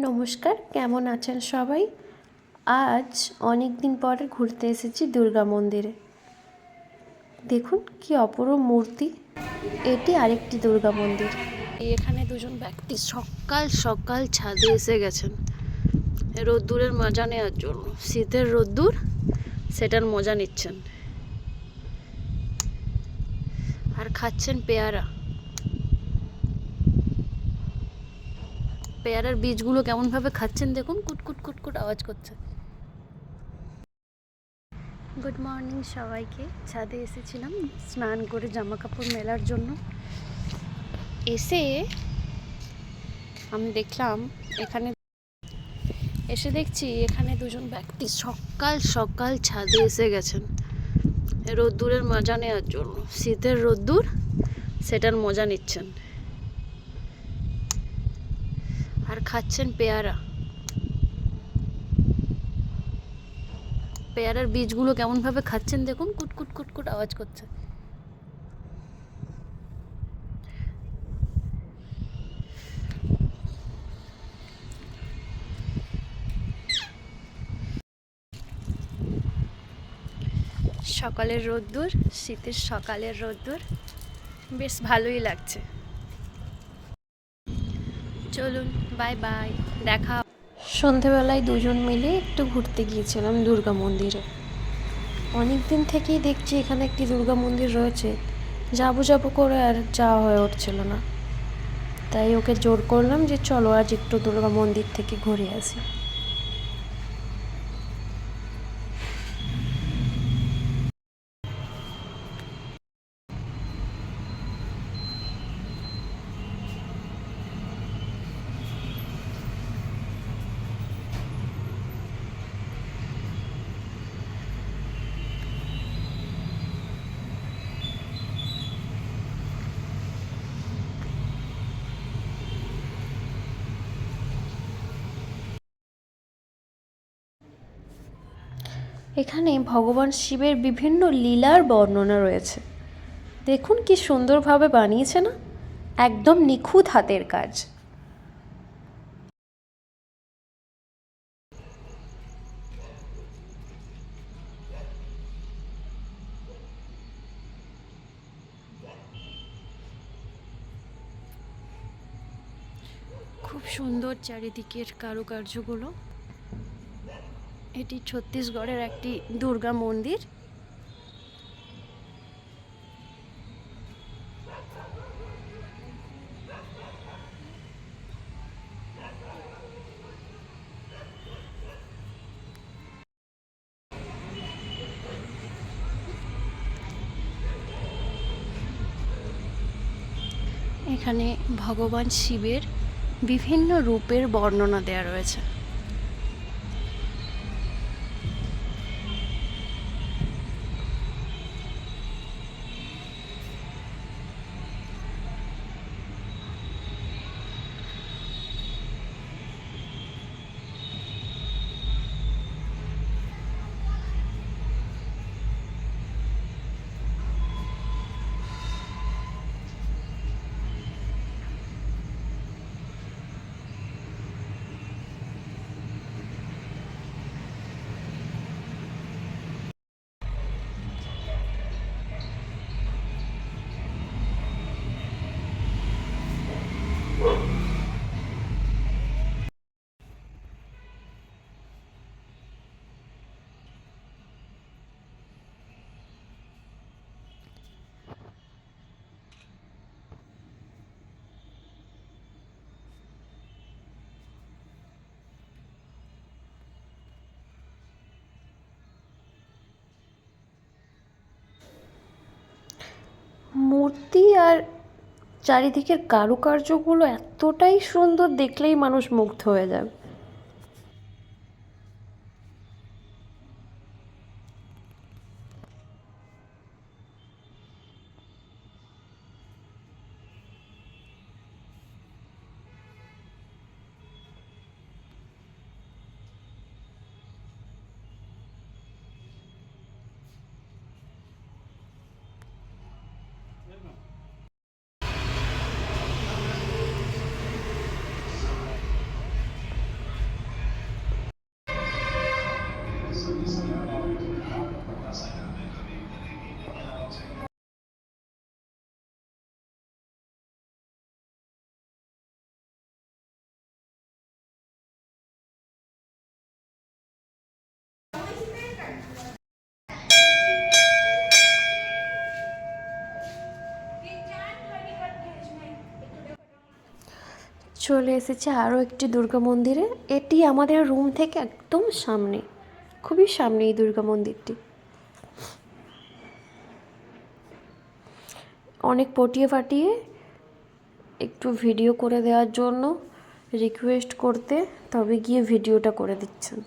নমস্কার, কেমন আছেন সবাই? আজ অনেক দিন পরে ঘুরতে এসেছি দুর্গা মন্দিরে। দেখুন কি অপরূপ মূর্তি। এটি আরেকটি দুর্গা মন্দির। এখানে দুজন ব্যক্তি সকাল সকাল ছাদে এসে গেছেন রোদ্দুরের মজা নেওয়ার জন্য। শীতের রোদ্দুর, সেটার মজা নিচ্ছেন আর খাচ্ছেন পেয়ারা। পেয়ারার বীজগুলো কেমনভাবে খাচ্ছেন দেখুন, কুটকুট কুটকুট আওয়াজ করছে। গুড মর্নিং সবাইকে। ছাদে এসেছিলাম স্নান করে জামা কাপড় মেলার জন্য। এসে আমি দেখলাম দেখছি এখানে দুজন ব্যক্তি সকাল সকাল ছাদে এসে গেছেন রোদ্দুরের মজা নেওয়ার জন্য। শীতের রোদ্দুর, সেটার মজা নিচ্ছেন আর খাচ্ছেন পেয়ারা। পেয়ারার বীজগুলো কেমনভাবে খাচ্ছেন দেখুন, কুটকুট কুটকুট আওয়াজ করছে। সকালের রোদ্দুর, শীতের সকালের রোদ্দুর বেশ ভালোই লাগছে। চলুন, বাই বাই, দেখা। সন্ধেবেলায় দুজন মিলে একটু ঘুরতে গিয়েছিলাম দুর্গা মন্দিরে। অনেক দিন থেকেই দেখছি এখানে একটি দুর্গা মন্দির রয়েছে, যাবো যাবো করে আর যাওয়া হয়ে উঠছিল না। তাই ওকে জোর করলাম যে চলো আজ একটু দুর্গা মন্দির থেকে ঘুরে আসি। এখানে ভগবান শিবের বিভিন্ন লীলার বর্ণনা রয়েছে। দেখুন কি সুন্দরভাবে বানিয়েছে না? একদম নিখুঁত হাতের কাজ। খুব সুন্দর চারিদিকের কারুকার্যগুলো। এটি ছত্তিশগড়ের একটি দুর্গা মন্দির। এখানে ভগবান শিবের বিভিন্ন রূপের বর্ণনা দেওয়া রয়েছে। মূর্তি আর চারিদিকের কারুকার্যগুলো এতটাই সুন্দর, দেখলেই মানুষ মুগ্ধ হয়ে যাবে। চলে এসেছে আরও একটি দুর্গা মন্দিরে। এটি আমাদের রুম থেকে একদম সামনে, খুবই সামনে এই দুর্গা মন্দিরটি। অনেক পটিয়ে ফাটিয়ে একটু ভিডিও করে দেওয়ার জন্য রিকোয়েস্ট করতে তবে গিয়ে ভিডিওটা করে দিচ্ছেন।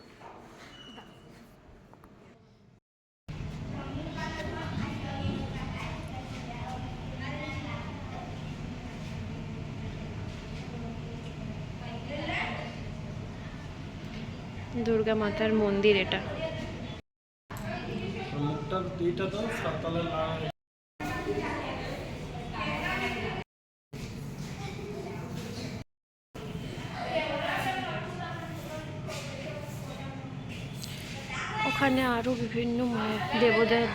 দুর্গা মাতার মন্দির এটা। ওখানে আরও বিভিন্ন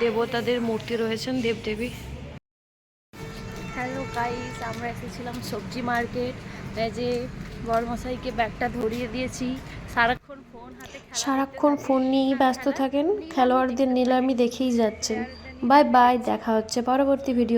দেবতাদের মূর্তি রয়েছেন, দেবদেবী। হ্যালো গাইস, আমরা এসেছিলাম সবজি মার্কেট। এই যে বড়মশাইকে ব্যাগটা ধরিয়ে দিয়েছি। সারাক্ষণ ফোন নিয়েই ব্যস্ত থাকেন, খেলোয়াড়দের নিলামি দেখেই যাচ্ছেন। বাই বাই, দেখা হচ্ছে পরবর্তী ভিডিও।